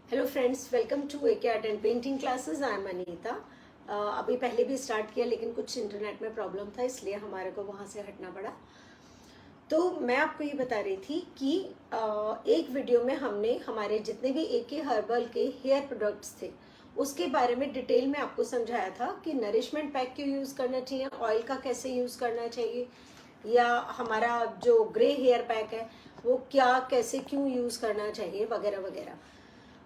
Hello friends, welcome to AK art and painting classes. I am Anita. अभी पहले भी start किया लेकिन कुछ इंटरनेट में प्रॉब्लम था, इसलिए हमारे को वहाँ से हटना पड़ा। तो मैं आपको ये बता रही थी कि एक वीडियो में हमने हमारे जितने भी एके हर्बल के हेयर प्रोडक्ट्स थे उसके बारे में डिटेल में आपको समझाया था कि नरिशमेंट पैक क्यों यूज़ करना चाहिए, ऑयल का कैसे यूज़ करना चाहिए, या हमारा जो ग्रे हेयर पैक है वो क्या कैसे क्यों यूज़ करना चाहिए वगैरह वगैरह।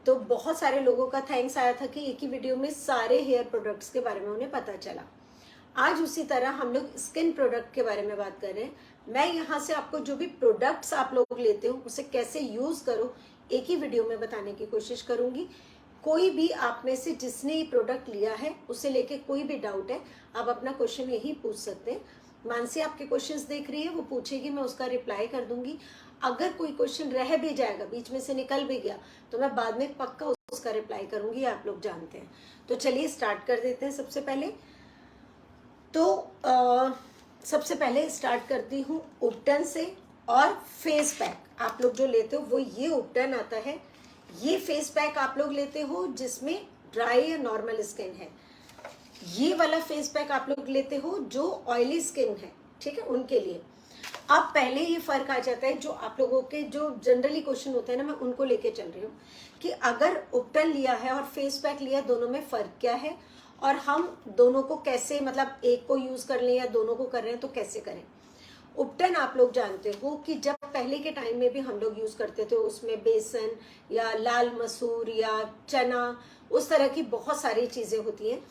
तो बहुत सारे लोगों का थैंक्स आया था कि एक ही वीडियो में सारे हेयर प्रोडक्ट्स के बारे में उन्हें पता चला। आज उसी तरह हम लोग स्किन प्रोडक्ट के बारे में बात कर रहे हैं। मैं यहाँ से आपको जो भी प्रोडक्ट्स आप लोग लेते हो उसे कैसे यूज करो एक ही वीडियो में बताने की कोशिश करूंगी। कोई भी आप में से जिसने ये प्रोडक्ट लिया है उसे लेके कोई भी डाउट है, आप अपना क्वेश्चन यही पूछ सकते हैं। मानसी आपके क्वेश्चंस देख रही है, वो पूछेगी, मैं उसका रिप्लाई कर दूंगी। अगर कोई क्वेश्चन रह भी जाएगा, बीच में से निकल भी गया, तो मैं बाद में पक्का उसका रिप्लाई करूंगी, आप लोग जानते हैं। तो चलिए स्टार्ट कर देते हैं। सबसे पहले सबसे पहले स्टार्ट करती हूँ उपटन से। और फेस पैक आप लोग जो लेते हो वो ये उपटन आता है। ये फेस पैक आप लोग लेते हो जिसमें ड्राई या नॉर्मल स्किन है। ये वाला फेस पैक आप लोग लेते हो जो ऑयली स्किन है, ठीक है, उनके लिए। अब पहले ये फर्क आ जाता है, जो आप लोगों के जो जनरली क्वेश्चन होते हैं ना, मैं उनको लेके चल रही हूँ कि अगर उपटन लिया है और फेस पैक लिया, दोनों में फर्क क्या है और हम दोनों को कैसे, मतलब एक को यूज कर लें या दोनों को कर रहे हैं तो कैसे करें। उपटन आप लोग जानते हो कि जब पहले के टाइम में भी हम लोग यूज करते थे, उसमें बेसन या लाल मसूर या चना, उस तरह की बहुत सारी चीजें होती हैं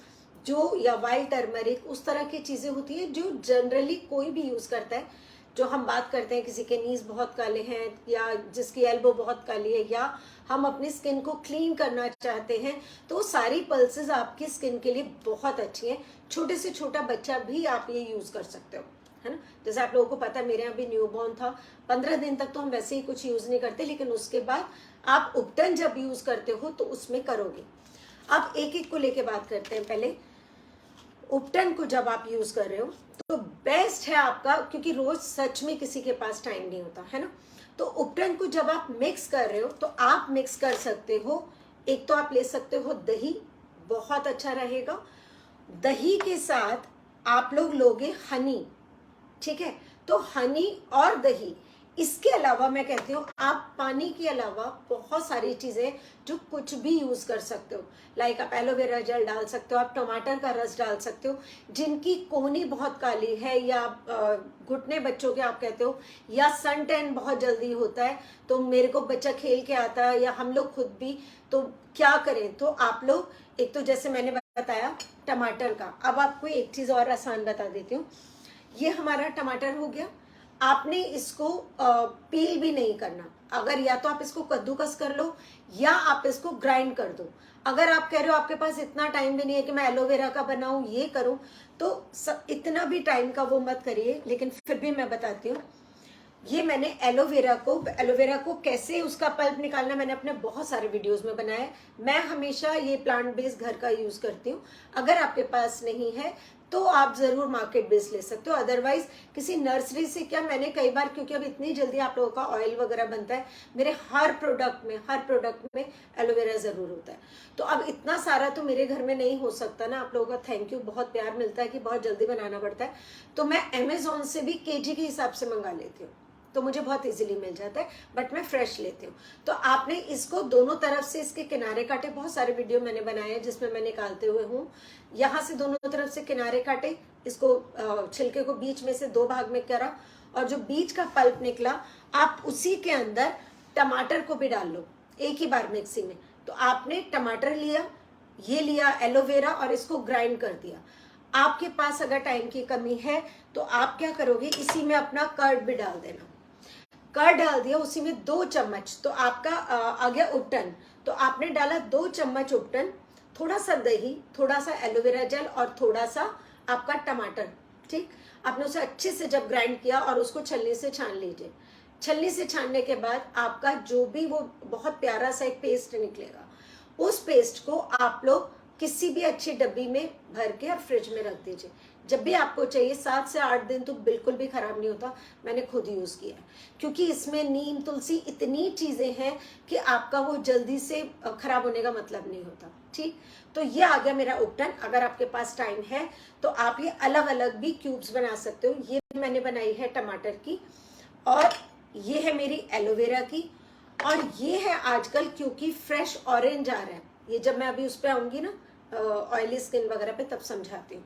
जो, या वाइल्ड टर्मरिक, उस तरह की चीजें होती हैं जो जनरली कोई भी यूज करता है। जो हम बात करते हैं किसी के नीज बहुत काले हैं या जिसकी एल्बो बहुत काली है, या हम अपनी स्किन को क्लीन करना चाहते हैं, तो सारी पल्सेस आपकी स्किन के लिए बहुत अच्छी हैं। छोटे से छोटा बच्चा भी आप ये यूज कर सकते हो, है ना। जैसे आप लोगों को पता है, मेरे यहाँ भी न्यूबॉर्न था, 15 दिन तक तो हम वैसे ही कुछ यूज नहीं करते, लेकिन उसके बाद आप उपटन जब यूज करते हो तो उसमें करोगे। अब एक एक को लेके बात करते हैं। पहले उपटन को जब आप यूज कर रहे हो तो बेस्ट है आपका, क्योंकि रोज सच में किसी के पास टाइम नहीं होता है ना। तो उपटन को जब आप मिक्स कर रहे हो तो आप मिक्स कर सकते हो, एक तो आप ले सकते हो दही, बहुत अच्छा रहेगा। दही के साथ आप लोग लोगे हनी, ठीक है। तो हनी और दही, इसके अलावा मैं कहती हूँ आप पानी के अलावा बहुत सारी चीजें जो कुछ भी यूज कर सकते हो। लाइक आप एलोवेरा जेल डाल सकते हो, आप टमाटर का रस डाल सकते हो। जिनकी कोहनी बहुत काली है या घुटने बच्चों के आप कहते हो, या सन टैन बहुत जल्दी होता है, तो मेरे को बच्चा खेल के आता है या हम लोग खुद भी, तो क्या करें। तो आप लोग, एक तो जैसे मैंने बताया टमाटर का, अब आपको एक चीज और आसान बता देती हूँ। ये हमारा टमाटर हो गया, आपने इसको पील भी नहीं करना। अगर या तो आप इसको कद्दूकस कर लो या आप इसको ग्राइंड कर दो। अगर आप कह रहे हो आपके पास इतना टाइम भी नहीं है कि मैं एलोवेरा का बनाऊं, ये करूं, तो इतना भी टाइम का वो मत करिए, लेकिन फिर भी मैं बताती हूँ। ये मैंने एलोवेरा को कैसे उसका पल्प निकालना, मैंने अपने बहुत सारे वीडियोस में बनाया है। मैं हमेशा ये प्लांट बेस्ड घर का यूज करती हूँ। अगर आपके पास नहीं है तो आप जरूर मार्केट बेस्ड ले सकते हो, अदरवाइज किसी नर्सरी से। क्या मैंने कई बार, क्योंकि अब इतनी जल्दी आप लोगों का ऑयल वगैरह बनता है, मेरे हर प्रोडक्ट में एलोवेरा जरूर होता है। तो अब इतना सारा तो मेरे घर में नहीं हो सकता ना। आप लोगों का थैंक यू, बहुत प्यार मिलता है कि बहुत जल्दी बनाना पड़ता है, तो मैं अमेजोन से भी केजी के हिसाब से मंगा लेती हूँ, तो मुझे बहुत इजीली मिल जाता है, बट मैं फ्रेश लेती हूँ। तो आपने इसको दोनों तरफ से इसके किनारे काटे, बहुत सारे वीडियो मैंने बनाए हैं जिसमें मैं निकालते हुए हूँ। यहाँ से दोनों तरफ से किनारे काटे, इसको छिलके को बीच में से 2 भाग में करा, और जो बीच का पल्प निकला आप उसी के अंदर टमाटर को भी डाल लो एक ही बार मिक्सी में। तो आपने टमाटर लिया, ये लिया एलोवेरा, और इसको ग्राइंड कर दिया। आपके पास अगर टाइम की कमी है तो आप क्या करोगे, इसी में अपना कर्ड भी डाल देना। कर्ड डाल दिया, उसी में 2 चम्मच, तो आपका आ गया उपटन। तो आपने डाला 2 चम्मच उपटन, थोड़ा सा दही, थोड़ा सा एलोवेरा जेल और थोड़ा सा आपका टमाटर, ठीक। आपने उसे अच्छे से जब ग्राइंड किया और उसको छलनी से छान लीजिए। छलनी से छानने के बाद आपका जो भी वो बहुत प्यारा सा एक पेस्ट निकलेगा, उस पेस्ट को आप लोग किसी भी अच्छी डब्बी में भर के और फ्रिज में रख दीजिए। जब भी आपको चाहिए 7 से 8 दिन तो बिल्कुल भी खराब नहीं होता, मैंने खुद यूज किया है, क्योंकि इसमें नीम तुलसी इतनी चीजें हैं कि आपका वो जल्दी से खराब होने का मतलब नहीं होता। ठीक, तो ये आ गया मेरा उपटन। अगर आपके पास टाइम है तो आप ये अलग अलग भी क्यूब्स बना सकते हो। ये मैंने बनाई है टमाटर की, और ये है मेरी एलोवेरा की, और ये है आजकल क्योंकि फ्रेश ऑरेंज आ रहा है, ये जब मैं अभी उस पर आऊंगी ना ऑयली स्किन वगैरह पे तब समझाती हूँ।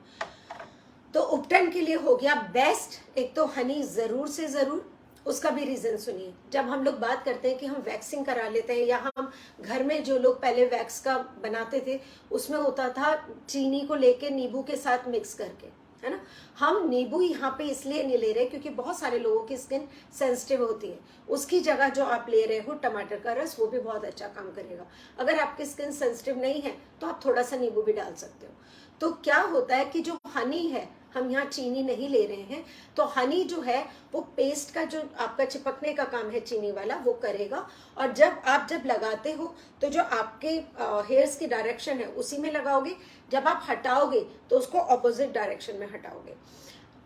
तो उपटन के लिए हो गया बेस्ट, एक तो हनी जरूर से जरूर। उसका भी रीजन सुनिए, जब हम लोग बात करते हैं कि हम वैक्सिंग करा लेते हैं, या हम घर में जो लोग पहले वैक्स का बनाते थे उसमें होता था चीनी को लेके नींबू के साथ मिक्स करके, है ना। हम नींबू यहाँ पे इसलिए नहीं ले रहे क्योंकि बहुत सारे लोगों की स्किन सेंसिटिव होती है, उसकी जगह जो आप ले रहे हो टमाटर का रस, वो भी बहुत अच्छा काम करेगा। अगर आपकी स्किन सेंसिटिव नहीं है तो आप थोड़ा सा नींबू भी डाल सकते हो। तो क्या होता है कि जो हनी है, हम यहाँ चीनी नहीं ले रहे हैं, तो हनी जो है वो पेस्ट का जो आपका चिपकने का काम है चीनी वाला वो करेगा, और जब लगाते हो तो जो आपके हेयर्स की डायरेक्शन है उसी में लगाओगे, जब आप हटाओगे तो उसको ऑपोजिट डायरेक्शन में हटाओगे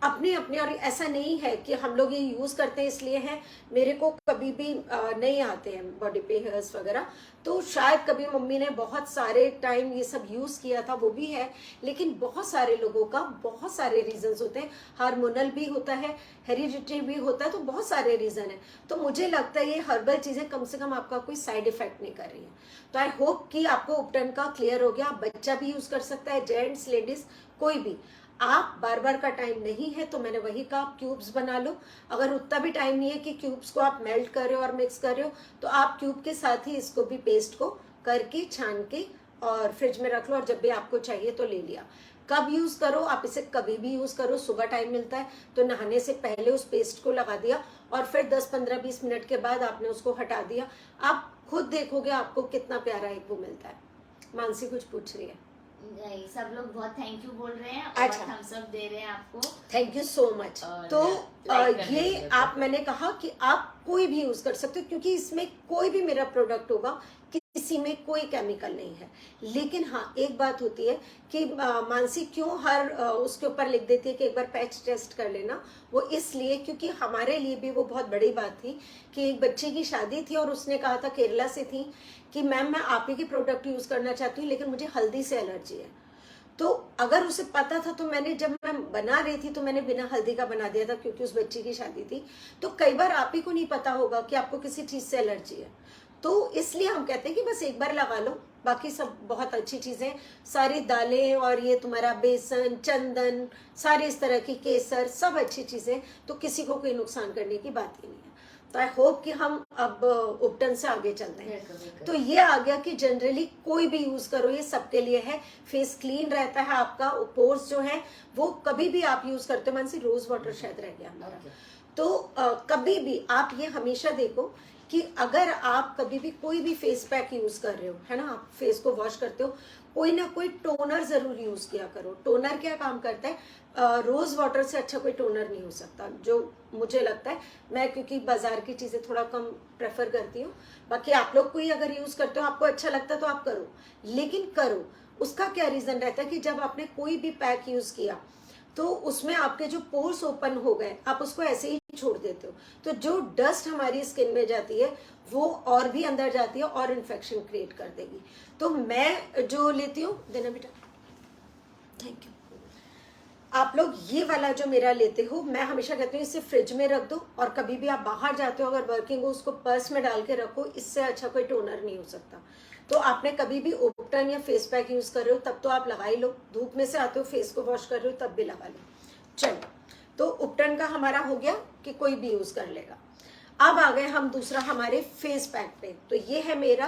अपने अपने। और ऐसा नहीं है कि हम लोग ये यूज करते हैं इसलिए है, मेरे को कभी भी नहीं आते हैं बॉडी पे हेयर्स वगैरह, तो शायद कभी मम्मी ने बहुत सारे टाइम ये सब यूज किया था, वो भी है। लेकिन बहुत सारे लोगों का बहुत सारे रीजंस होते हैं, हार्मोनल भी होता है, हेरिडिटरी भी होता है, तो बहुत सारे रीजन है। तो मुझे लगता है ये हर्बल चीजें कम से कम आपका कोई साइड इफेक्ट नहीं कर रही है। तो आई होप कि आपको उपटन का क्लियर हो गया। बच्चा भी यूज कर सकता है, जेंट्स लेडीज कोई भी। आप बार बार का टाइम नहीं है तो मैंने वही कहा, क्यूब्स बना लो। अगर उतना भी टाइम नहीं है कि क्यूब्स को आप मेल्ट कर रहे हो और मिक्स कर रहे हो, तो आप क्यूब के साथ ही इसको भी पेस्ट को करके छान के और फ्रिज में रख लो, और जब भी आपको चाहिए तो ले लिया। कब यूज करो, आप इसे कभी भी यूज करो। सुबह टाइम मिलता है तो नहाने से पहले उस पेस्ट को लगा दिया, और फिर 10-15-20 मिनट के बाद आपने उसको हटा दिया। आप खुद देखोगे आपको कितना प्यारा एक वो मिलता है। मानसी कुछ पूछ रही है? नहीं, सब लोग बहुत थैंक यू बोल रहे हैं और अच्छा, थम्स अप दे रहे हैं आपको। Thank you so much. तो ये आप, मैंने कहा कि आप कोई भी यूज कर सकते हो, क्योंकि इसमें कोई भी मेरा प्रोडक्ट होगा किसी में कोई केमिकल नहीं है। लेकिन हाँ, एक बात होती है कि मानसी क्यों हर उसके ऊपर लिख देती है कि एक बार पैच टेस्ट कर लेना। वो इसलिए क्योंकि हमारे लिए भी वो बहुत बड़ी बात थी कि एक बच्चे की शादी थी और उसने कहा था, केरला से थी, कि मैम मैं आप ही के प्रोडक्ट यूज करना चाहती हूँ लेकिन मुझे हल्दी से एलर्जी है। तो अगर उसे पता था तो मैंने, जब मैं बना रही थी तो मैंने बिना हल्दी का बना दिया था, क्योंकि उस बच्ची की शादी थी। तो कई बार आप ही को नहीं पता होगा कि आपको किसी चीज से एलर्जी है, तो इसलिए हम कहते हैं कि बस एक बार लगा लो, बाकी सब बहुत अच्छी चीजें, सारी दालें और ये तुम्हारा बेसन, चंदन, सारे इस तरह की, केसर, सब अच्छी चीजें, तो किसी को कोई नुकसान करने की बात ही नहीं है। तो आई होप कि हम अब उपटन से आगे चलते हैं। तो ये आ गया कि जनरली कोई भी यूज करो, ये सबके लिए है। फेस क्लीन रहता है आपका, पोर्स जो है वो कभी भी आप यूज करते हो। मानसी रोज वाटर शायद रह गया हमारा, तो कभी भी आप ये हमेशा देखो कि अगर आप कभी भी कोई भी फेस पैक यूज कर रहे हो, है ना, आप फेस को वॉश करते हो, कोई ना कोई टोनर जरूर यूज किया करो। टोनर क्या काम करता है, रोज वाटर से अच्छा कोई टोनर नहीं हो सकता, जो मुझे लगता है। मैं क्योंकि बाजार की चीजें थोड़ा कम प्रेफर करती हूँ, बाकी आप लोग कोई अगर यूज करते हो, आपको अच्छा लगता है तो आप करो, लेकिन करो। उसका क्या रीजन रहता है कि जब आपने कोई भी पैक यूज किया तो उसमें आपके जो पोर्स ओपन हो गए, आप उसको ऐसे ही छोड़ देते हो, तो जो डस्ट हमारी स्किन में जाती है वो और भी अंदर जाती है और इन्फेक्शन क्रिएट कर देगी। तो मैं जो लेती हूँ, देना बेटा, थैंक यू। आप लोग ये वाला जो मेरा लेते हो, मैं हमेशा कहती हूँ इसे फ्रिज में रख दो, और कभी भी आप बाहर जाते हो अगर वर्किंग हो, उसको पर्स में डाल के रखो। इससे अच्छा कोई टोनर नहीं हो सकता। तो आपने कभी भी उपटन या फेस पैक यूज कर रहे हो तब तो आप लगा ही लो, धूप में से आते हो फेस को वॉश कर रहे हो तब भी लगा लो। चलो, तो उपटन का हमारा हो गया कि कोई भी यूज कर लेगा। अब आ गए हम दूसरा हमारे फेस पैक पे। तो ये है मेरा,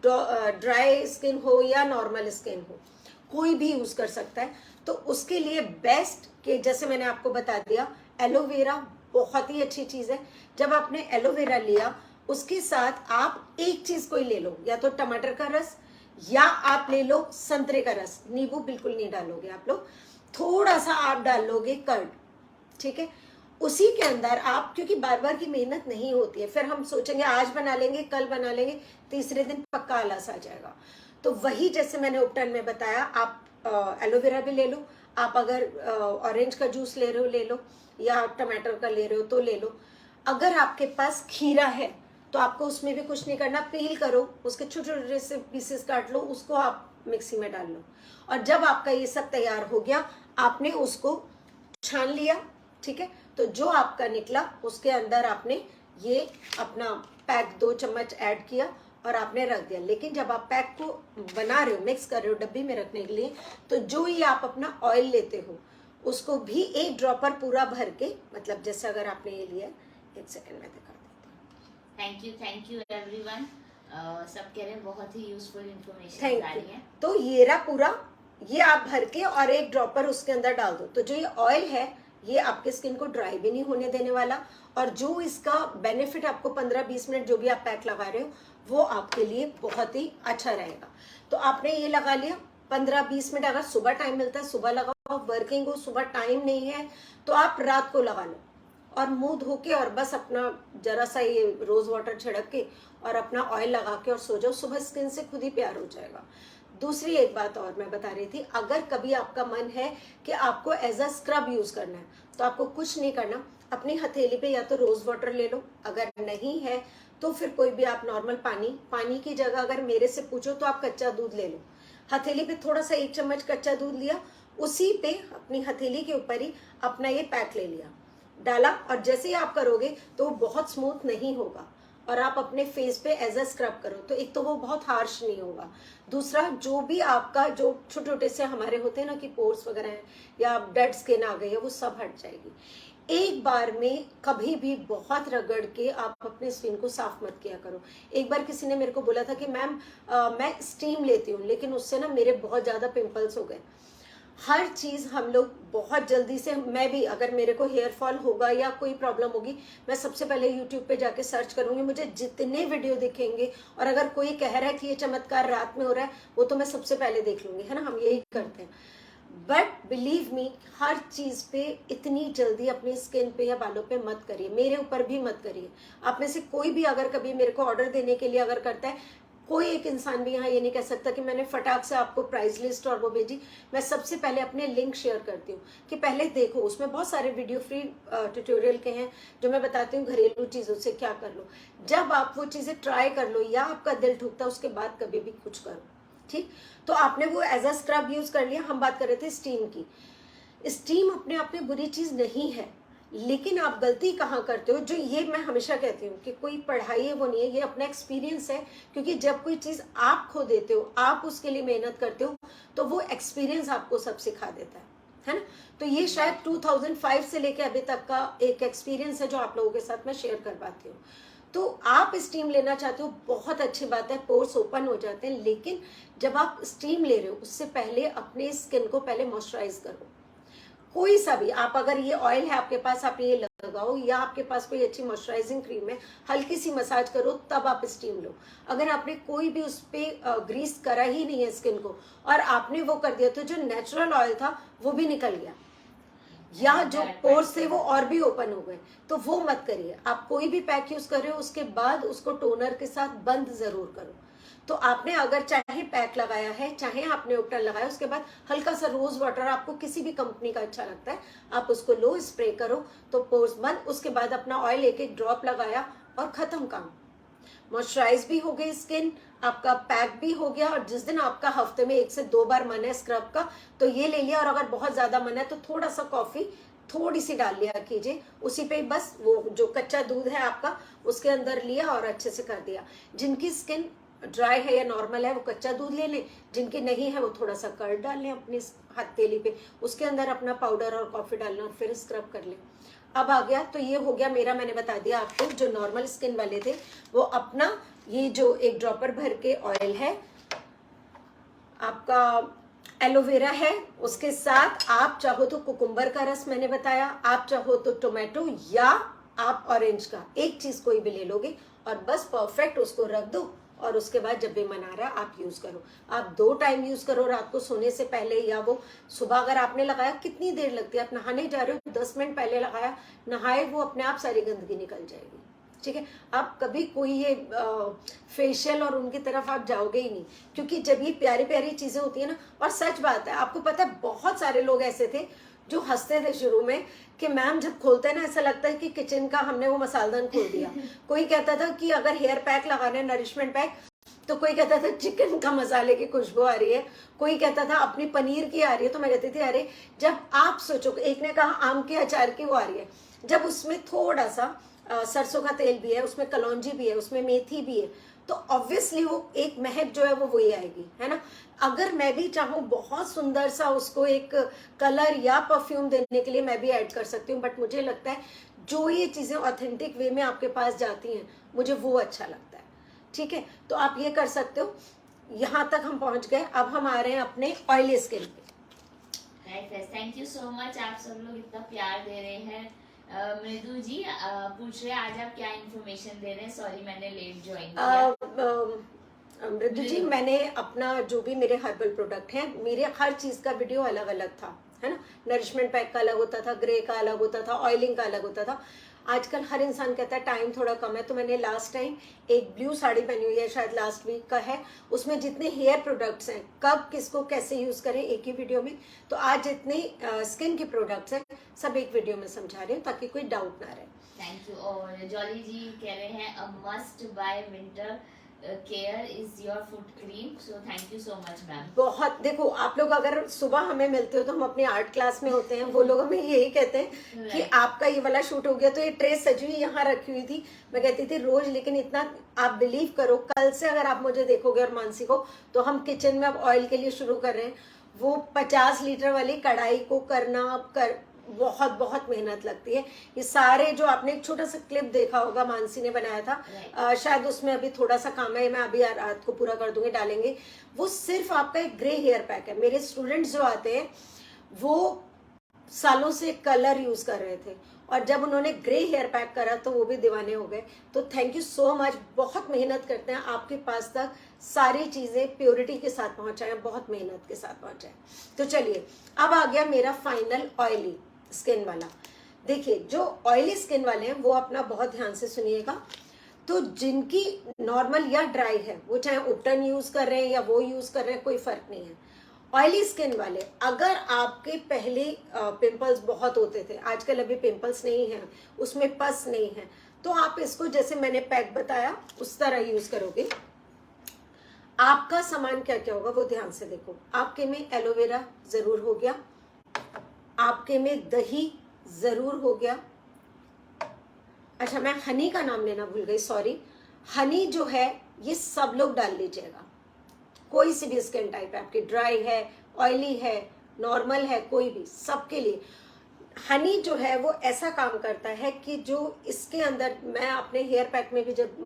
ड्राई स्किन हो या नॉर्मल स्किन हो, कोई भी यूज कर सकता है। तो उसके लिए बेस्ट के, जैसे मैंने आपको बता दिया, एलोवेरा बहुत ही अच्छी चीज है। जब आपने एलोवेरा लिया, उसके साथ आप एक चीज कोई ले लो, या तो टमाटर का रस, या आप ले लो संतरे का रस। नींबू बिल्कुल नहीं डालोगे आप लोग, थोड़ा सा आप डाल लोगे कर्ड, ठीक है। उसी के अंदर आप, क्योंकि बार बार की मेहनत नहीं होती है, फिर हम सोचेंगे आज बना लेंगे, कल बना लेंगे, तीसरे दिन पक्का आलस आ जाएगा। तो वही जैसे मैंने उपटन में बताया, आप एलोवेरा भी ले लो, आप अगर ऑरेंज का जूस ले रहे हो ले लो, या टमाटर का ले रहे हो तो ले लो। अगर आपके पास खीरा है तो आपको उसमें भी कुछ नहीं करना, पील करो, उसके छोटे छोटे से पीसेस काट लो, उसको आप मिक्सी में डाल लो। और जब आपका ये सब तैयार हो गया, आपने उसको छान लिया, ठीक है, तो जो आपका निकला उसके अंदर आपने ये अपना पैक 2 चम्मच ऐड किया और आपने रख दिया। लेकिन जब आप पैक को बना रहे हो, मिक्स कर रहे हो डब्बी में रखने के लिए, तो जो ही आप अपना ऑयल लेते हो उसको भी 1 ड्रॉपर पूरा भर के, मतलब जैसे अगर आपने ये लिया, 1 सेकंड में दिखा देती हूँ। Thank you everyone. सब कह रहे हैं बहुत ही यूजफुल इंफॉर्मेशन थैंक आ यू। रही है। तो ये रहा पूरा, ये आप भर के और 1 ड्रॉपर उसके अंदर डाल दो। तो जो ये ऑयल है ये आपके स्किन को ड्राई भी नहीं होने देने वाला, और जो इसका बेनिफिट आपको 15-20 मिनट जो भी आप पैक लगा रहे हो वो आपके लिए बहुत ही अच्छा रहेगा। तो आपने ये लगा लिया 15-20 मिनट, अगर सुबह टाइम मिलता है सुबह लगाओ, वर्किंग हो सुबह टाइम नहीं है तो आप रात को लगा लो, और मुंह धो के और बस अपना जरा सा ये रोज वाटर छिड़क के और अपना ऑयल लगा के और सो जाओ, सुबह स्किन से खुद ही प्यार हो जाएगा। दूसरी एक बात और मैं बता रही थी, अगर कभी आपका मन है कि आपको एज अ स्क्रब यूज करना है तो आपको कुछ नहीं करना, अपनी हथेली पे या तो रोज वाटर ले लो, अगर नहीं है तो फिर कोई भी आप नॉर्मल पानी की जगह अगर मेरे से पूछो तो आप कच्चा दूध ले लो। हथेली पे थोड़ा सा 1 चम्मच कच्चा दूध लिया, उसी पे अपनी हथेली के ऊपर ही अपना ये पैक ले लिया, डाला, और जैसे ही आप करोगे तो वो बहुत स्मूथ नहीं होगा और आप अपने फेस पे एज अ स्क्रब करो, तो एक तो वो बहुत हार्श नहीं होगा, दूसरा जो भी आपका जो छोटे छोटे से हमारे होते हैं ना कि पोर्स वगैरह हैं या डेड स्किन आ गई है, वो सब हट जाएगी। एक बार में कभी भी बहुत रगड़ के आप अपने स्किन को साफ मत किया करो। एक बार किसी ने मेरे को बोला था कि मैम मैं स्टीम लेती हूँ लेकिन उससे ना मेरे बहुत ज्यादा पिंपल्स हो गए। हर चीज हम लोग बहुत जल्दी से, मैं भी अगर मेरे को हेयर फॉल होगा या कोई प्रॉब्लम होगी, मैं सबसे पहले यूट्यूब पे जाके सर्च करूंगी, मुझे जितने वीडियो दिखेंगे और अगर कोई कह रहा है कि ये चमत्कार रात में हो रहा है वो तो मैं सबसे पहले देख लूंगी, है ना, हम यही करते हैं। बट बिलीव मी, हर चीज पे इतनी जल्दी अपनी स्किन पे या बालों पे मत करिए, मेरे ऊपर भी मत करिए। आप में से कोई भी अगर कभी मेरे को ऑर्डर देने के लिए अगर करता है, कोई एक इंसान भी यहाँ ये नहीं कह सकता कि मैंने फटाक से आपको प्राइस लिस्ट और वो भेजी। मैं सबसे पहले अपने लिंक शेयर करती हूँ कि पहले देखो, उसमें बहुत सारे वीडियो फ्री ट्यूटोरियल के हैं जो मैं बताती हूँ घरेलू चीजों से क्या कर लो। जब आप वो चीजें ट्राई कर लो या आपका दिल ठुकता है, उसके बाद कभी भी कुछ करो, ठीक। तो आपने वो एज अ स्क्रब यूज कर लिया। हम बात कर रहे थे स्टीम की। स्टीम अपने आप में बुरी चीज नहीं है, लेकिन आप गलती कहाँ करते हो, जो ये मैं हमेशा कहती हूँ कि कोई पढ़ाई है वो नहीं है, ये अपना एक्सपीरियंस है। क्योंकि जब कोई चीज आप खो देते हो, आप उसके लिए मेहनत करते हो, तो वो एक्सपीरियंस आपको सब सिखा देता है ना। तो ये शायद 2005 से लेके अभी तक का एक एक्सपीरियंस है जो आप लोगों के साथ मैं शेयर कर पाती हूँ। तो आप स्टीम लेना चाहते हो, बहुत अच्छी बात है, पोर्स ओपन हो जाते हैं, लेकिन जब आप स्टीम ले रहे हो उससे पहले अपने स्किन को पहले मॉइस्चराइज करो। कोई सा भी, आप अगर ये ऑयल है आपके पास, आप ये लगाओ, या आपके पास कोई अच्छी मॉइस्चराइजिंग क्रीम है, हल्की सी मसाज करो, तब आप स्टीम लो। अगर आपने कोई भी उस पर ग्रीस करा ही नहीं है स्किन को और आपने वो कर दिया, तो जो नेचुरल ऑयल था वो भी निकल गया, या जो पोर्स थे वो और भी ओपन हो गए, तो वो मत करिए। आप कोई भी पैक यूज कर रहे हो उसके बाद उसको टोनर के साथ बंद जरूर करो। तो आपने अगर चाहे पैक लगाया है, चाहे आपने उपटन लगाया, उसके बाद हल्का सा रोज वाटर, आपको किसी भी कंपनी का अच्छा लगता है, आप उसको लो, स्प्रे करो, तो पोर्स बंद। उसके बाद अपना ऑयल 1-1 ड्रॉप लगाया और खत्म काम। मॉइस्चराइज भी हो गई स्किन, आपका पैक भी हो गया, और जिस दिन आपका हफ्ते में 1 से 2 बार मन है स्क्रब का तो ये ले लिया, और अगर बहुत ज्यादा मन है तो थोड़ा सा कॉफी थोड़ी सी डाल लिया कीजिए, उसी पे बस वो जो कच्चा दूध है आपका उसके अंदर लिया और अच्छे से कर दिया। जिनकी स्किन ड्राई है या नॉर्मल है वो कच्चा दूध ले लें, जिनकी नहीं है वो थोड़ा सा कर्ड डाल लें अपनी हथेली पे, उसके अंदर अपना पाउडर और कॉफी डालना और फिर स्क्रब कर लें। अब आ गया, तो ये हो गया मेरा, मैंने बता दिया आपको। जो नॉर्मल स्किन वाले थे वो अपना ये जो 1 ड्रॉपर भर के ऑयल है आपका, एलोवेरा है, उसके साथ आप चाहो तो कुकुम्बर का रस मैंने बताया, आप चाहो तो टोमेटो या आप ऑरेंज का, एक चीज कोई भी ले लोगे और बस परफेक्ट उसको रख दो, और उसके बाद जब भी मन आ रहा है आप यूज करो। आप 2 टाइम यूज करो, रात को सोने से पहले या वो सुबह। अगर आपने लगाया, कितनी देर लगती है, आप नहाने जा रहे हो 10 मिनट पहले लगाया, नहाए वो अपने आप सारी गंदगी निकल जाएगी, ठीक है। आप कभी कोई ये फेशियल और उनकी तरफ आप जाओगे ही नहीं, क्योंकि जब ये प्यारी प्यारी चीजें होती है ना, और सच बात है, आपको पता है बहुत सारे लोग ऐसे थे जो हंसते थे शुरू में कि मैम जब खोलते हैं ना ऐसा लगता है कि किचन का हमने वो मसालदान खोल दिया। कोई कहता था कि अगर हेयर पैक लगाना है, नरिशमेंट पैक, तो कोई कहता था चिकन का मसाले की खुशबू आ रही है, कोई कहता था अपनी पनीर की आ रही है। तो मैं कहती थी अरे जब आप सोचो, एक ने कहा आम के अचार की वो आ रही है, जब उसमें थोड़ा सा सरसों का तेल भी है, उसमें कलौंजी भी है, उसमें मेथी भी है, तो ऑब्वियसली वो एक महक जो है वो वही आएगी, है ना। अगर मैं भी चाहूँ बहुत सुंदर सा उसको एक कलर या परफ्यूम देने के लिए मैं भी ऐड कर सकती हूँ, बट मुझे लगता है जो ये चीजें ऑथेंटिक वे में आपके पास जाती हैं मुझे वो अच्छा लगता है। ठीक है, तो आप ये कर सकते हो। यहाँ तक हम पहुंच गए, अब हम आ रहे हैं अपने ऑयली स्किन पे। थैंक यू सो मच, आप सब लोग इतना प्यार दे रहे हैं। मृदु जी पूछ रहे हैं आज आप क्या इन्फॉर्मेशन दे रहे हैं, सॉरी मैंने लेट ज्वाइन किया। मृदु जी, मैंने अपना जो भी मेरे हर्बल प्रोडक्ट हैं, मेरे हर चीज का वीडियो अलग अलग था, है ना। नरिशमेंट पैक का अलग होता था, ग्रे का अलग होता था, ऑयलिंग का अलग होता था। आजकल हर इंसान कहता है टाइम थोड़ा कम है, तो मैंने लास्ट टाइम एक ब्लू साड़ी पहनी हुई है, शायद लास्ट वीक का है, उसमें जितने हेयर प्रोडक्ट्स हैं, कब किसको कैसे यूज करें एक ही वीडियो में, तो आज जितने स्किन के प्रोडक्ट्स हैं सब एक वीडियो में समझा रही हूँ ताकि कोई डाउट ना रहे। Thank you. और जॉली जी कह रहे हैं a must buy winter care is your foot cream, so thank you so much ma'am. बहुत, देखो आप लोग अगर सुबह हमें मिलते हो तो हम अपनी आर्ट क्लास में होते हैं, वो लोग हमें यही कहते हैं कि आपका ये वाला शूट हो गया, तो ये ट्रेस सजी हुई यहाँ रखी हुई थी, मैं कहती थी रोज, लेकिन इतना आप बिलीव करो, कल से अगर आप मुझे देखोगे और मानसी को, तो हम किचन में अब ऑयल के लिए शुरू कर रहे हैं। वो 50 लीटर वाली कढ़ाई को करना बहुत बहुत मेहनत लगती है। ये सारे जो आपने एक छोटा सा क्लिप देखा होगा मानसी ने बनाया था, शायद उसमें अभी थोड़ा सा काम है, मैं अभी रात को पूरा कर दूंगी, डालेंगे। वो सिर्फ आपका एक ग्रे हेयर पैक है। मेरे स्टूडेंट्स जो आते हैं वो सालों से कलर यूज कर रहे थे, और जब उन्होंने ग्रे हेयर पैक करा तो वो भी दीवाने हो गए। तो थैंक यू सो मच, बहुत मेहनत करते हैं आपके पास तक सारी चीजें प्योरिटी के साथ पहुंचाए, बहुत मेहनत के साथ पहुंचाए। तो चलिए, अब आ गया मेरा फाइनल ऑयली स्किन वाला। देखिए, जो ऑयली स्किन वाले हैं वो अपना बहुत ध्यान से सुनिएगा। तो जिनकी नॉर्मल या ड्राई है, वो चाहे उपटन यूज कर रहे हैं या वो यूज कर रहे हैं, कोई फर्क नहीं है। ऑयली स्किन वाले, अगर आपके पहले पिंपल्स बहुत होते थे, आजकल अभी पिंपल्स नहीं है, उसमें पस नहीं है, तो आप इसको जैसे मैंने पैक बताया उस तरह यूज करोगे। आपका सामान क्या क्या होगा वो ध्यान से देखो। आपके में एलोवेरा जरूर हो गया, आपके में दही जरूर हो गया। अच्छा, मैं हनी का नाम लेना भूल गई, सॉरी। हनी जो है ये सब लोग डाल लीजिएगा, कोई सी भी स्किन टाइप है आपकी, ड्राई है, ऑयली है, नॉर्मल है, कोई भी, सबके लिए हनी जो है वो ऐसा काम करता है कि जो इसके अंदर, मैं अपने हेयर पैक में भी जब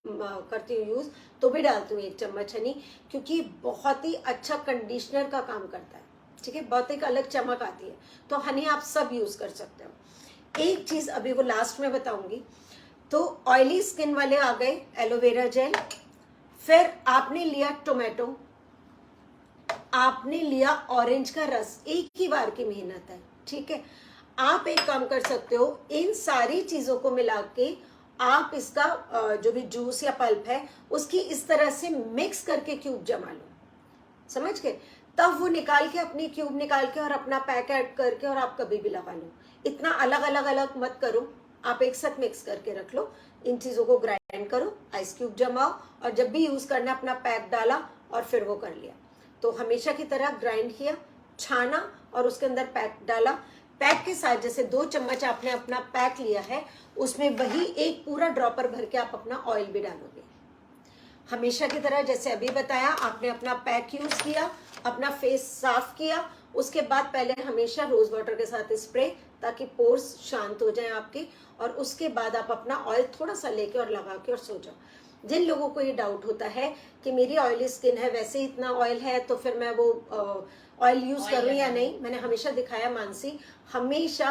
करती हूँ यूज तो भी डालती हूँ 1 चम्मच हनी, क्योंकि बहुत ही अच्छा कंडीशनर का काम करता है। ठीक है, बहुत एक अलग चमक आती है, तो हनी आप सब यूज कर सकते हो। एक चीज अभी वो लास्ट में बताऊंगी। तो ऑयली स्किन वाले आ गए एलोवेरा जेल, फिर आपने लिया टोमेटो, आपने लिया ऑरेंज का रस, एक ही बार की मेहनत है। ठीक है, आप एक काम कर सकते हो, इन सारी चीजों को मिला के आप इसका जो भी जूस या पल्प है उसकी इस तरह से मिक्स करके क्यूब जमा लो, समझ गए। तब वो निकाल के, अपनी क्यूब निकाल के और अपना पैक ऐड करके और आप कभी भी लगा लो। इतना अलग अलग अलग मत करो, आप एक साथ मिक्स करके रख लो। इन चीजों को ग्राइंड करो, आइस क्यूब जमाओ, और जब भी यूज करना अपना पैक डाला और फिर वो कर लिया। तो हमेशा की तरह ग्राइंड किया, छाना और उसके अंदर पैक डाला। पैक के साथ जैसे 2 चम्मच आपने अपना पैक लिया है, उसमें वही एक पूरा ड्रॉपर भर के आप अपना ऑयल भी डालोगे। हमेशा की तरह जैसे अभी बताया, आपने अपना पैक यूज किया, अपना फेस साफ किया, उसके बाद पहले हमेशा रोज वाटर के साथ स्प्रे, ताकि पोर्स शांत हो जाए आपके, और उसके बाद आप अपना ऑयल थोड़ा सा लेके और लगा के और सो जाओ। जिन लोगों को ये डाउट होता है कि मेरी ऑयली स्किन है, वैसे ही इतना ऑयल है, तो फिर मैं वो ऑयल यूज करूँ या नहीं, मैंने हमेशा दिखाया, मानसी हमेशा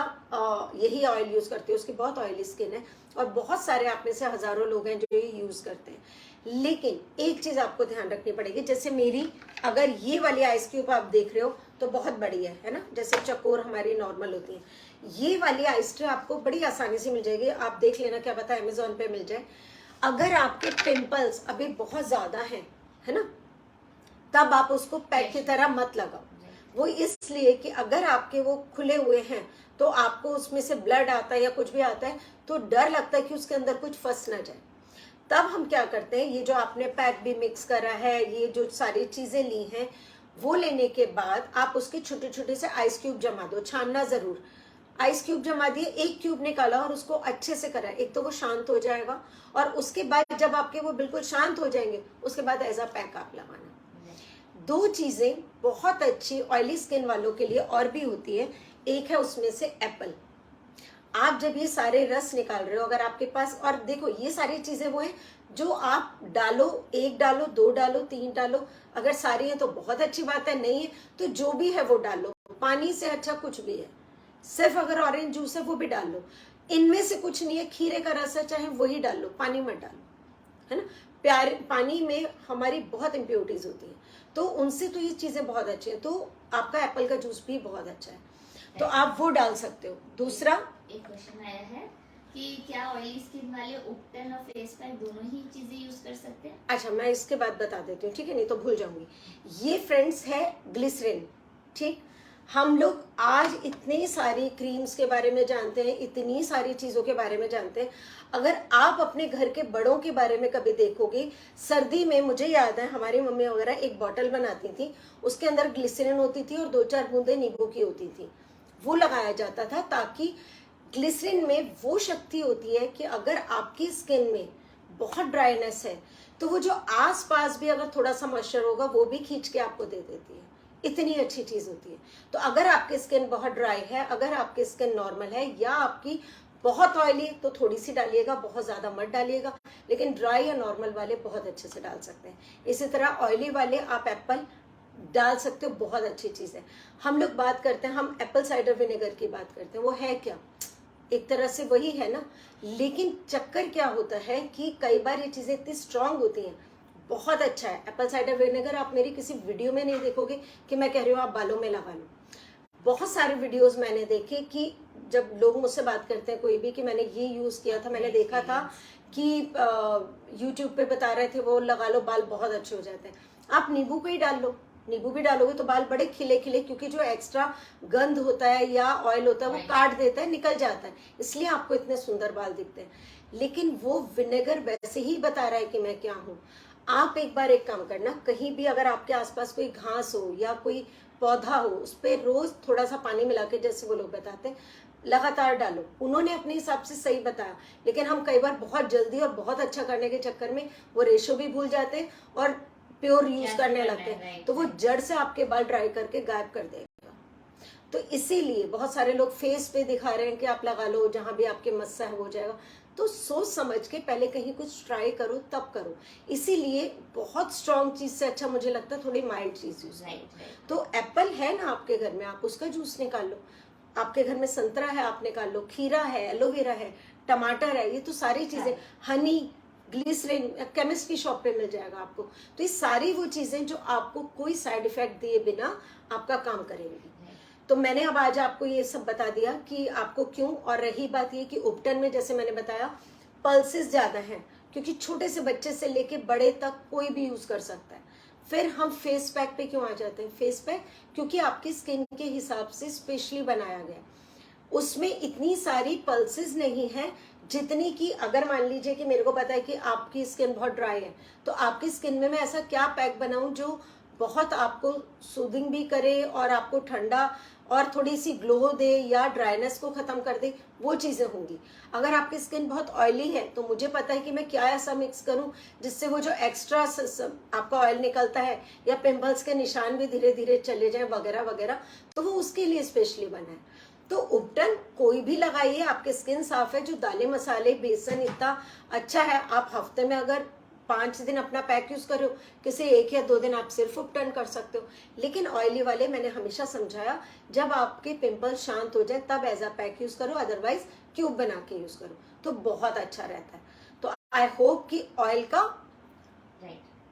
यही ऑयल यूज करती है, उसकी बहुत ऑयली स्किन है, और बहुत सारे आप में से हजारों लोग हैं जो ये यूज करते हैं। लेकिन एक चीज आपको ध्यान रखनी पड़ेगी, जैसे मेरी, अगर ये वाली आइस क्यूब आप देख रहे हो तो बहुत बड़ी है ना, जैसे चकोर हमारी नॉर्मल होती है, ये वाली आइस ट्रे आपको बड़ी आसानी से मिल जाएगी। आप देख लेना, क्या पता अमेजोन पे मिल जाए। अगर आपके पिंपल्स अभी बहुत ज्यादा हैं, है ना, तब आप उसको पैक की तरह मत लगाओ। वो इसलिए कि अगर आपके वो खुले हुए हैं तो आपको उसमें से ब्लड आता है या कुछ भी आता है तो डर लगता है कि उसके अंदर कुछ फंस ना जाए। तब हम क्या करते हैं, ये जो आपने पैक भी मिक्स करा है, ये जो सारी चीजें ली हैं, वो लेने के बाद आप उसके छोटे छोटे से आइस क्यूब जमा दो, छानना जरूर। आइस क्यूब जमा दिए, एक क्यूब निकाला और उसको अच्छे से करा, एक तो वो शांत हो जाएगा और उसके बाद जब आपके वो बिल्कुल शांत हो जाएंगे उसके बाद एज अ पैक आप लगाना। दो चीजें बहुत अच्छी ऑयली स्किन वालों के लिए और भी होती है। एक है उसमें से एप्पल। आप जब ये सारे रस निकाल रहे हो, अगर आपके पास, और देखो ये सारी चीजें वो है जो आप डालो, एक डालो, दो डालो, तीन डालो, अगर सारी है तो बहुत अच्छी बात है, नहीं है तो जो भी है वो डालो, पानी से अच्छा कुछ भी है। सिर्फ अगर ऑरेंज जूस है वो भी डाल लो, इनमें से कुछ नहीं है, खीरे का रस है चाहे वही डाल लो, पानी मत डालो, है ना। प्यारे पानी में हमारी बहुत इम्प्योरिटीज होती है तो उनसे तो ये चीजें बहुत अच्छी है। तो आपका एप्पल का जूस भी बहुत अच्छा है तो आप वो डाल सकते हो। दूसरा एक क्वेश्चन आया है कि क्या ऑयली स्किन वाले उपटन और फेस पैक दोनों ही चीजें यूज कर सकते हैं? अच्छा, मैं इसके बाद बता देती हूँ, ठीक है, नहीं तो भूल जाऊंगी। ये फ्रेंड्स है ग्लिसरीन, ठीक। हम लोग आज इतनी सारी क्रीम्स के बारे में जानते हैं, इतनी सारी चीजों के बारे में जानते हैं। अगर आप अपने घर के बड़ों के बारे में कभी देखोगे, सर्दी में मुझे याद है हमारी मम्मी वगैरह एक बॉटल बनाती थी, उसके अंदर ग्लिसरीन होती थी और 2-4 बूंदे नींबू की होती थी, वो लगाया जाता था ताकि ग्लिसरीन में वो शक्ति होती है कि अगर आपकी स्किन में बहुत ड्राइनेस है तो वो जो आसपास भी अगर थोड़ा सा मॉइस्चर होगा वो भी खींच के आपको दे देती है। इतनी अच्छी चीज होती है। तो अगर आपकी स्किन बहुत ड्राई है, अगर आपकी स्किन नॉर्मल है या आपकी बहुत ऑयली तो थोड़ी सी डालिएगा, बहुत ज्यादा मत डालिएगा, लेकिन ड्राई या नॉर्मल वाले बहुत अच्छे से डाल सकते हैं। इसी तरह ऑयली वाले आप एप्पल डाल सकते हो, बहुत अच्छी चीज है। हम लोग बात करते हैं, हम एप्पल साइडर विनेगर की बात करते हैं, वो है क्या, एक तरह से वही है ना, लेकिन चक्कर क्या होता है कि कई बार ये चीजें इतनी स्ट्रांग होती हैं। बहुत अच्छा है एप्पल साइडर विनेगर, आप मेरी किसी वीडियो में नहीं देखोगे कि मैं कह रही हूँ आप बालों में लगा लो। बहुत सारे वीडियोस मैंने देखे कि जब लोग मुझसे बात करते हैं कोई भी कि मैंने ये यूज किया था, मैंने देखा था कि यूट्यूब पे बता रहे थे वो लगा लो बाल बहुत अच्छे हो जाते हैं। आप नींबू को ही डाल लो, नींबू भी डालोगे तो बाल बड़े खिले खिले, क्योंकि जो एक्स्ट्रा गंध होता है या ऑयल होता है वो काट देता है, निकल जाता है, इसलिए आपको इतने सुंदर बाल दिखते हैं। लेकिन वो विनेगर वैसे ही बता रहा है कि मैं क्या हूँ। आप एक बार एक काम करना, कहीं भी अगर आपके आसपास कोई घास हो या कोई पौधा हो, उस पर रोज थोड़ा सा पानी मिला के, जैसे वो लोग बताते हैं, लगातार डालो। उन्होंने अपने हिसाब से सही बताया, लेकिन हम कई बार बहुत जल्दी और बहुत अच्छा करने के चक्कर में वो रेशो भी भूल जाते हैं और प्योर यूज करने लगते हैं, तो वो जड़ से आपके बाल ड्राई करके गायब कर देगा। तो इसीलिए बहुत सारे लोग फेस पे दिखा रहे हैं कि आप लगा लो, जहां भी आपके मस्सा है हो जाएगा। तो सोच समझ के पहले कहीं कुछ ट्राई करो तब करो। इसीलिए बहुत स्ट्रॉन्ग चीज से अच्छा मुझे लगता है थोड़ी माइल्ड चीज यूज करो। तो एप्पल है ना आपके घर में, आप उसका जूस निकाल लो। आपके घर में संतरा है, आप निकाल लो। खीरा है, एलोवेरा है, टमाटर है, ये तो सारी चीजें, हनी, ग्लिसरीन केमिस्ट की शॉप पे मिल जाएगा आपको। तो ये सारी वो चीजें जो आपको कोई साइड इफेक्ट दिए बिना आपका काम करेंगी। तो मैंने अब आज आपको ये सब बता दिया कि आपको क्यों। और रही बात ये कि उपटन में जैसे मैंने बताया पल्सेस ज्यादा हैं, क्योंकि छोटे से बच्चे से लेके बड़े तक कोई भी यूज कर सकता है। फिर हम फेस पैक पे क्यों आ जाते हैं? फेस पैक क्योंकि आपकी स्किन के हिसाब से स्पेशली बनाया गया, उसमें इतनी सारी पल्सेस नहीं है जितनी कि अगर मान लीजिए कि मेरे को पता है कि आपकी स्किन बहुत ड्राई है, तो आपकी स्किन में मैं ऐसा क्या पैक बनाऊं जो बहुत आपको सूदिंग भी करे और आपको ठंडा और थोड़ी सी ग्लो दे या ड्राइनेस को खत्म कर दे, वो चीजें होंगी। अगर आपकी स्किन बहुत ऑयली है तो मुझे पता है कि मैं क्या ऐसा मिक्स करूं जिससे वो जो एक्स्ट्रा आपका ऑयल निकलता है या पिंपल्स के निशान भी धीरे धीरे चले जाएं वगैरह वगैरह, तो वो उसके लिए स्पेशली बना है। तो उपटन कोई भी लगाइए, आपकी स्किन साफ है, जो दालें मसाले बेसन इतना अच्छा है, आप हफ्ते में अगर 5 दिन अपना पैक यूज करो, किसी 1 या 2 दिन आप सिर्फ उपटन कर सकते हो। लेकिन ऑयली वाले मैंने हमेशा समझाया जब आपके पिंपल शांत हो जाए तब एज अ पैक यूज करो, अदरवाइज क्यूब बना के यूज करो तो बहुत अच्छा रहता है। तो आई होप कि ऑयल का,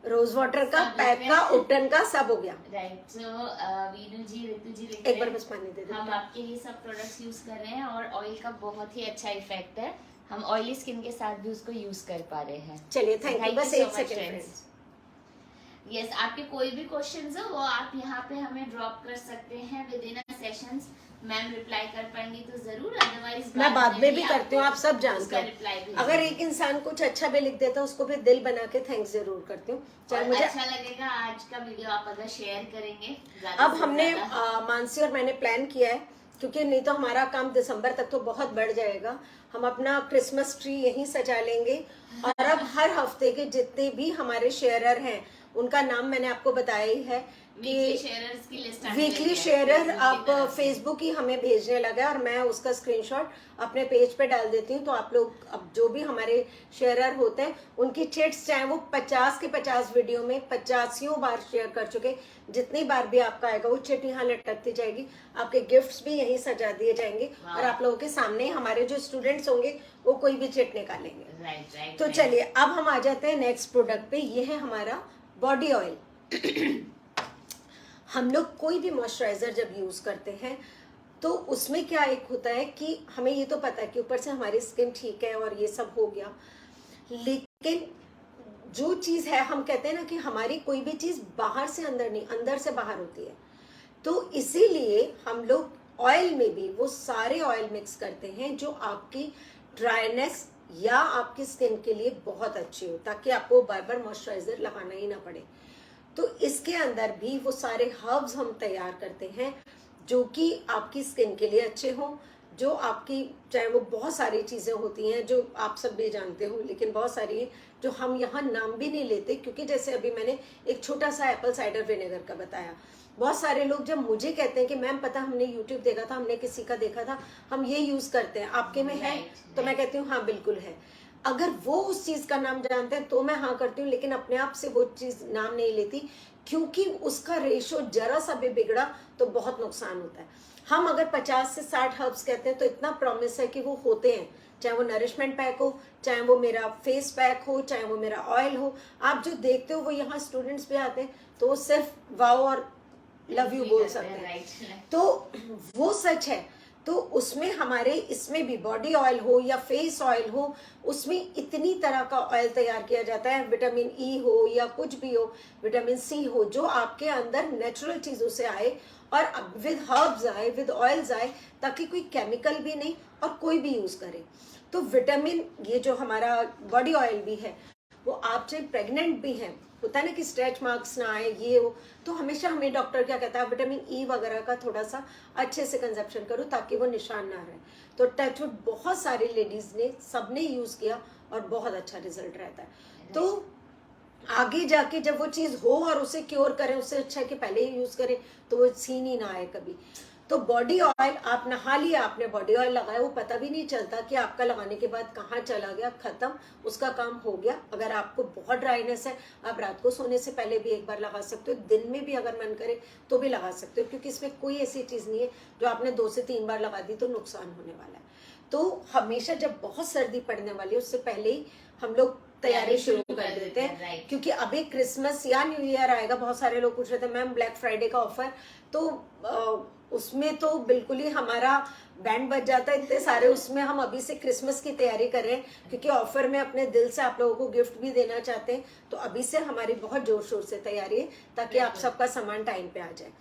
रोज वाटर का, पैक का, उपटन का सब हो गया। राइट। सो वीनू जी, ऋतु जी, एक बार बस पानी दे दो। हम आपके लिए सब प्रोडक्ट्स यूज कर रहे हैं और ऑयल का बहुत ही अच्छा इफेक्ट है। हम ऑयली स्किन के साथ भी उसको यूज कर पा रहे हैं। चलिए थैंक यू, बस एक सेकंड। यस, आपके कोई भी क्वेश्चंस हो वो आप यहाँ पे हमें ड्रॉप कर सकते हैं with in a sessions. Ma'am reply कर पाएंगी तो जरूर, अदरवाइज मैं बाद में भी करती हूँ, आप सब जानते हैं। अगर एक इंसान कुछ अच्छा भी लिख देता है उसको भी दिल बना के थैंक्स जरूर करती हूँ। चाहे मुझे अच्छा लगेगा आज का वीडियो आप अगर शेयर करेंगे। अब हमने मानसी और मैंने प्लान किया है, क्योंकि नहीं तो हमारा काम दिसंबर तक तो बहुत बढ़ जाएगा। हम अपना क्रिसमस ट्री यहीं सजा लेंगे और अब हर हफ्ते के जितने भी हमारे शेयरर हैं उनका नाम मैंने आपको बताया ही है कि वीकली शेयरर अब फेसबुक ही हमें भेजने लगा और मैं उसका स्क्रीनशॉट अपने पेज पे डाल देती हूँ। तो आप लोग अब जो भी हमारे शेयरर होते हैं उनकी चिट्स, चाहे वो 50 के 50 वीडियो में 85 बार शेयर कर चुके, जितनी बार भी आपका आएगा वो चिट यहाँ लटकती जाएगी। आपके गिफ्ट्स भी यहीं सजा दिए जाएंगे और आप लोगों के सामने हमारे जो स्टूडेंट्स होंगे वो कोई भी चिट निकालेंगे। तो चलिए अब हम आ जाते हैं नेक्स्ट प्रोडक्ट पे। ये है हमारा बॉडी ऑयल। हम लोग कोई भी मॉइस्चराइजर जब यूज करते हैं तो उसमें क्या एक होता है कि हमें ये तो पता है कि ऊपर से हमारी स्किन ठीक है और ये सब हो गया, लेकिन जो चीज है हम कहते हैं ना कि हमारी कोई भी चीज बाहर से अंदर नहीं, अंदर से बाहर होती है। तो इसीलिए हम लोग ऑयल में भी वो सारे ऑयल मिक्स करते हैं जो आपकी ड्राइनेस या आपकी स्किन के लिए बहुत अच्छी हो, ताकि आपको बार बार मॉइस्चराइजर लगाना ही ना पड़े। तो इसके अंदर भी वो सारे हर्ब्स हम तैयार करते हैं जो कि आपकी स्किन के लिए अच्छे हों, जो आपकी, चाहे वो बहुत सारी चीज़ें होती हैं जो आप सब भी जानते हो, लेकिन बहुत सारी जो हम यहाँ नाम भी नहीं लेते, क्योंकि जैसे अभी मैंने एक छोटा सा एप्पल साइडर विनेगर का बताया। बहुत सारे लोग जब मुझे कहते हैं कि मैम पता हमने यूट्यूब देखा था, हमने किसी का देखा था, हम ये यूज करते हैं, आपके में है? तो मैं कहती हूँ हाँ बिल्कुल है। अगर वो उस चीज का नाम जानते हैं तो मैं हाँ करती हूँ, लेकिन अपने आप से वो चीज नाम नहीं लेती, क्योंकि उसका रेशो जरा सा भी बिगड़ा तो बहुत नुकसान होता है। हम अगर 50 से 60 हर्ब्स कहते हैं तो इतना प्रॉमिस है कि वो होते हैं, चाहे वो नरिशमेंट पैक हो, चाहे वो मेरा फेस पैक हो, चाहे वो मेरा ऑयल हो। आप जो देखते हो वो यहाँ स्टूडेंट्स भी आते हैं तो वो सिर्फ वाओ और लव यू बोल सकते हैं, तो वो सच है। तो उसमें हमारे इसमें भी बॉडी ऑयल हो या फेस ऑयल हो, उसमें इतनी तरह का ऑयल तैयार किया जाता है, विटामिन ई हो या कुछ भी हो, विटामिन सी हो, जो आपके अंदर नेचुरल चीजों से आए और विद हर्ब्स आए, विद ऑयल्स आए, ताकि कोई केमिकल भी नहीं और कोई भी यूज करे। तो विटामिन, ये जो हमारा बॉडी ऑयल भी है वो आप चाहे प्रेग्नेंट भी हैं, होता है ना कि स्ट्रेच मार्क्स ना आए ये हो, तो हमेशा हमें डॉक्टर क्या कहता है विटामिन ई वगैरह का थोड़ा सा अच्छे से कंजप्शन करो ताकि वो निशान ना रहे। तो टचवुड बहुत सारी लेडीज ने सबने यूज किया और बहुत अच्छा रिजल्ट रहता है। तो आगे जाके जब वो चीज हो और उसे क्योर करें, उससे अच्छा है कि पहले ही यूज करें तो वो सीन ही ना आए कभी। तो बॉडी ऑयल आप नहा लिया, आपने बॉडी ऑयल लगाया, वो पता भी नहीं चलता कि आपका लगाने के बाद कहाँ चला गया, खत्म, उसका काम हो गया। अगर आपको बहुत ड्राइनेस है आप रात को सोने से पहले भी एक बार लगा सकते हो, दिन में भी अगर मन करे तो भी लगा सकते हो, क्योंकि इसमें कोई ऐसी चीज नहीं है जो आपने 2 से 3 बार लगा दी तो नुकसान होने वाला है। तो हमेशा जब बहुत सर्दी पड़ने वाली है उससे पहले ही हम लोग तैयारी शुरू कर देते हैं, क्योंकि अभी क्रिसमस या न्यू ईयर आएगा। बहुत सारे लोग पूछ रहे थे मैम ब्लैक फ्राइडे का ऑफर, तो उसमें तो बिल्कुल ही हमारा बैंड बज जाता है, इतने सारे उसमें हम अभी से क्रिसमस की तैयारी कर रहे हैं, क्योंकि ऑफर में अपने दिल से आप लोगों को गिफ्ट भी देना चाहते हैं। तो अभी से हमारी बहुत जोर शोर से तैयारी है ताकि आप सबका सामान टाइम पे आ जाए।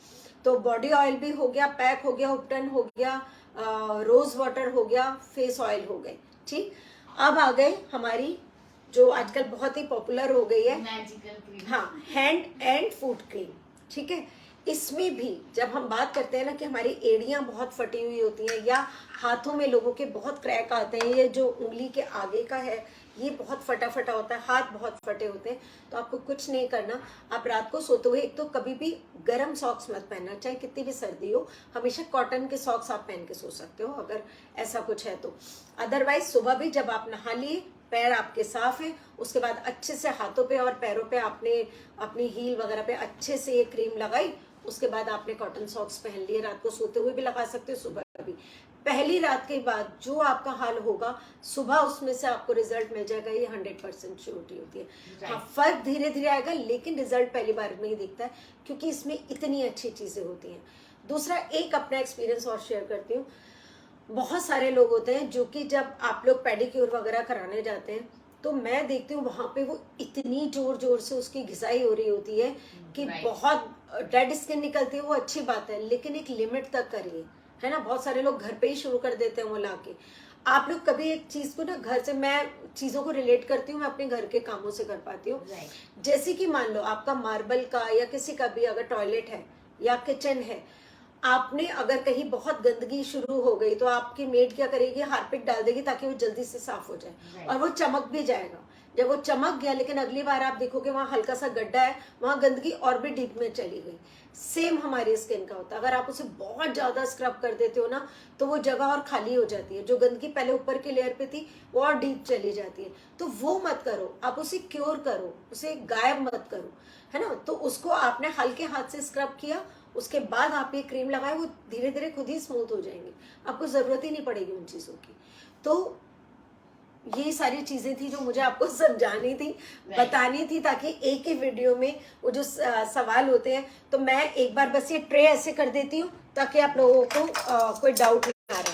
तो बॉडी ऑयल भी हो गया, पैक हो गया, उपटन हो गया, रोज वाटर हो गया, फेस ऑयल हो गए, ठीक। अब आ गए हमारी जो आजकल बहुत ही पॉपुलर हो गई है मैजिकल क्रीम, हाँ, हैंड एंड फुट क्रीम, ठीक है। इसमें भी जब हम बात करते हैं ना कि हमारी एड़ियां बहुत फटी हुई होती हैं या हाथों में लोगों के बहुत क्रैक आते हैं, ये जो उंगली के आगे का है ये बहुत फटा फटा होता है, हाथ बहुत फटे होते हैं, तो आपको कुछ नहीं करना। आप रात को सोते हुए एक तो कभी भी गर्म सॉक्स मत पहनना, चाहे कितनी भी सर्दी हो, हमेशा कॉटन के सॉक्स आप पहन के सो सकते हो अगर ऐसा कुछ है तो। अदरवाइज सुबह भी जब आप नहा लिए, पैर आपके साफ है, उसके बाद अच्छे से हाथों पे और पैरों पे आपने अपनी हील वगैरह पे अच्छे से ये क्रीम लगाई, उसके बाद आपने कॉटन सॉक्स पहन लिए, रात को सोते हुए भी लगा सकते हो, सुबह भी। पहली रात के बाद जो आपका हाल होगा सुबह उसमें से आपको रिजल्ट मिल जाएगा, ये 100% श्योरिटी होती है। हाँ, फर्क धीरे धीरे आएगा लेकिन रिजल्ट पहली बार में ही दिखता है, क्योंकि इसमें इतनी अच्छी चीजें होती हैं। दूसरा एक अपना एक्सपीरियंस और शेयर करती हूँ। बहुत सारे लोग होते हैं जो कि जब आप लोग पेडिक्योर वगैरह कराने जाते हैं तो मैं देखती हूँ वहां पे वो इतनी जोर जोर से उसकी घिसाई हो रही होती है कि Right. बहुत डेड स्किन निकलती है। वो अच्छी बात है, लेकिन एक लिमिट तक करिए, है ना। बहुत सारे लोग घर पे ही शुरू कर देते हैं वो लाके। आप लोग कभी एक चीज को ना घर से, मैं चीजों को रिलेट करती हूँ, मैं अपने घर के कामों से कर पाती हूँ। Right. जैसे कि मान लो आपका मार्बल का या किसी का भी अगर टॉयलेट है या किचन है, आपने अगर कहीं बहुत गंदगी शुरू हो गई तो आपकी मेड क्या करेगी, हार्पिक डाल देगी ताकि वो जल्दी से साफ हो जाए। Right. और वो चमक भी जाएगा। जब वो चमक गया लेकिन अगली बार आप देखोगे वहां हल्का सा गड्ढा है, वहां गंदगी और भी डीप में चली गई। सेम हमारी स्किन का होता है। अगर आप उसे बहुत ज्यादा स्क्रब कर देते हो ना तो वो जगह और खाली हो जाती है। जो गंदगी पहले ऊपर के लेयर पे थी वो और डीप चली जाती है। तो वो मत करो, आप उसे क्योर करो, उसे गायब मत करो, है ना। तो उसको आपने हल्के हाथ से स्क्रब किया, उसके बाद आप ये क्रीम लगाए, वो धीरे धीरे खुद ही स्मूथ हो जाएंगे, आपको जरूरत ही नहीं पड़ेगी उन चीजों की। तो ये सारी चीजें थी जो मुझे आपको समझानी थी, बतानी थी, ताकि एक ही वीडियो में वो जो सवाल होते हैं। तो मैं एक बार बस ये ट्रे ऐसे कर देती हूँ ताकि आप लोगों को कोई डाउट ना रहे,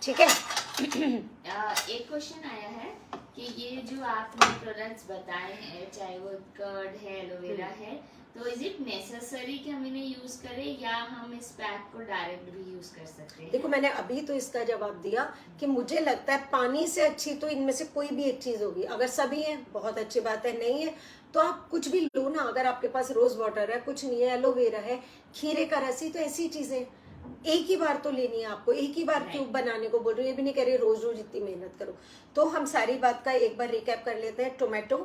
ठीक है। एक क्वेश्चन आया है कि ये जो आपने प्रोडक्ट्स बताए हैं, चाहे वो कर्ड है, एलोवेरा है, तो इज इट नेसेसरी कि हम इन्हें यूज करें या हम इस पैक को डायरेक्ट भी यूज कर सकते हैं? देखो, मैंने अभी तो इसका जवाब दिया कि मुझे लगता है पानी से अच्छी तो इनमें से कोई भी एक चीज होगी। अगर सभी है बहुत अच्छी बात है, नहीं है तो आप कुछ भी लो ना। अगर आपके पास रोज वाटर है, कुछ नहीं है, एलोवेरा है, खीरे का रस ही, तो ऐसी चीजें एक ही बार तो लेनी है आपको। एक ही बार क्यूब बनाने को बोल रही हूँ, ये भी नहीं कह रही रोज रोज इतनी मेहनत करो। तो हम सारी बात का एक बार रिकैप कर लेते हैं। टोमेटो,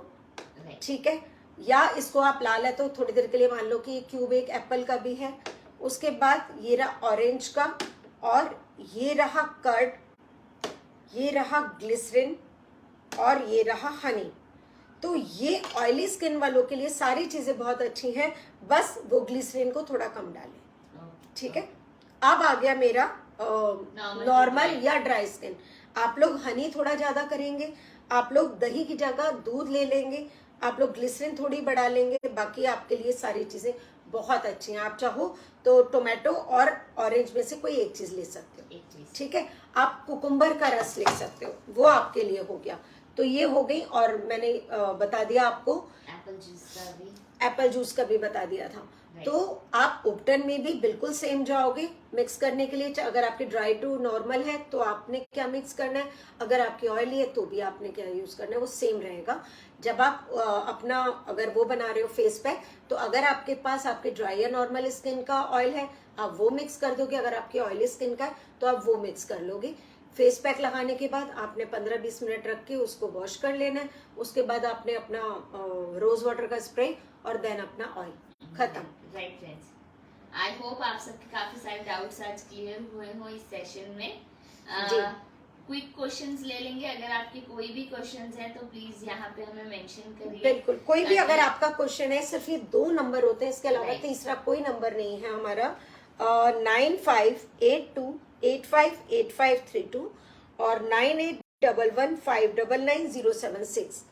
ठीक है, या इसको आप लाल है तो थोड़ी देर के लिए मान लो कि ये क्यूब एक एप्पल का भी है। उसके बाद ये रहा ऑरेंज का, और ये रहा कर्ड, ये रहा ग्लिसरिन, और ये रहा हनी। तो ये ऑयली स्किन वालों के लिए सारी चीजें बहुत अच्छी हैं, बस वो ग्लिसरिन को थोड़ा कम डालें, ठीक है। अब आ गया मेरा नॉर्मल या ड्राई स्किन। आप लोग हनी थोड़ा ज्यादा करेंगे, आप लोग दही की जगह दूध ले लेंगे, आप लोग ग्लिसरिन थोड़ी बढ़ा लेंगे। बाकी आपके लिए सारी चीजें बहुत अच्छी हैं। आप चाहो तो टोमेटो और ऑरेंज में से कोई एक चीज ले सकते हो, ठीक है। आप कुकुम्बर का रस ले सकते हो, वो आपके लिए हो गया। तो ये हो गई, और मैंने बता दिया आपको एप्पल जूस का भी बता दिया था। तो आप उपटन में भी बिल्कुल सेम जाओगे मिक्स करने के लिए। अगर आपकी ड्राई टू नॉर्मल है तो आपने क्या मिक्स करना है, अगर आपकी ऑयली है तो भी आपने क्या यूज करना है, वो सेम रहेगा। जब आप अपना अगर वो बना रहे हो फेस पैक, तो अगर आपके पास आपके ड्राई या नॉर्मल स्किन का ऑयल है आप वो मिक्स कर दोगे, अगर आपकी ऑयली स्किन का है तो आप वो मिक्स कर लोगे। फेस पैक लगाने के बाद आपने 15-20 मिनट रख के उसको वॉश कर लेना है। उसके बाद आपने अपना रोज वाटर का स्प्रे और देन अपना ऑयल, खत्म। राइट फ्रेंड्स, आई होप आप सबके काफी सारे डाउट्स आज क्लियर हुए हो इस सेशन में। क्विक क्वेश्चंस ले लेंगे, अगर आपके कोई भी क्वेश्चंस हैं तो प्लीज यहाँ पे हमें मेंशन करिए। बिल्कुल, कोई भी अगर आपका क्वेश्चन है, सिर्फ ये 2 नंबर होते हैं, इसके अलावा तीसरा कोई नंबर नहीं है हमारा। 9582858532 और 9811599076।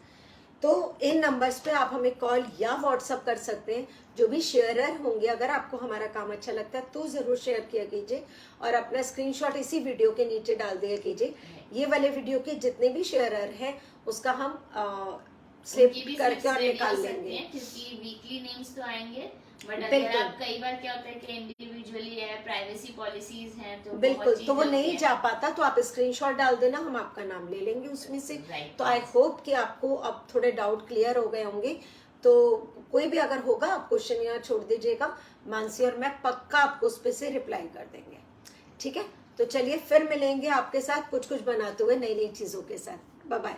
तो इन नंबर्स पे आप हमें कॉल या व्हाट्सअप कर सकते हैं। जो भी शेयरर होंगे, अगर आपको हमारा काम अच्छा लगता है तो जरूर शेयर किया कीजिए और अपना स्क्रीनशॉट इसी वीडियो के नीचे डाल दिया कीजिए। ये वाले वीडियो के जितने भी शेयरर हैं उसका हम स्लिप करके और निकाल लेंगे, क्योंकि वीकली नेम्स तो आएंगे, बट अगर आप कई बार क्या होता है कि इंडिविजुअली है, प्राइवेसी पॉलिसीज हैं, तो बिल्कुल, तो वो नहीं जा पाता, तो आप स्क्रीनशॉट डाल देना, हम आपका नाम ले लेंगे उसमें से। तो आई होप कि आपको अब थोड़े डाउट क्लियर हो गए होंगे। तो कोई भी अगर होगा आप क्वेश्चन यहाँ छोड़ दीजिएगा, मानसी और मैं पक्का आपको उस पे से रिप्लाई कर देंगे, ठीक है। तो चलिए फिर मिलेंगे आपके साथ कुछ कुछ बनाते हुए नई नई चीजों के साथ। Bye bye.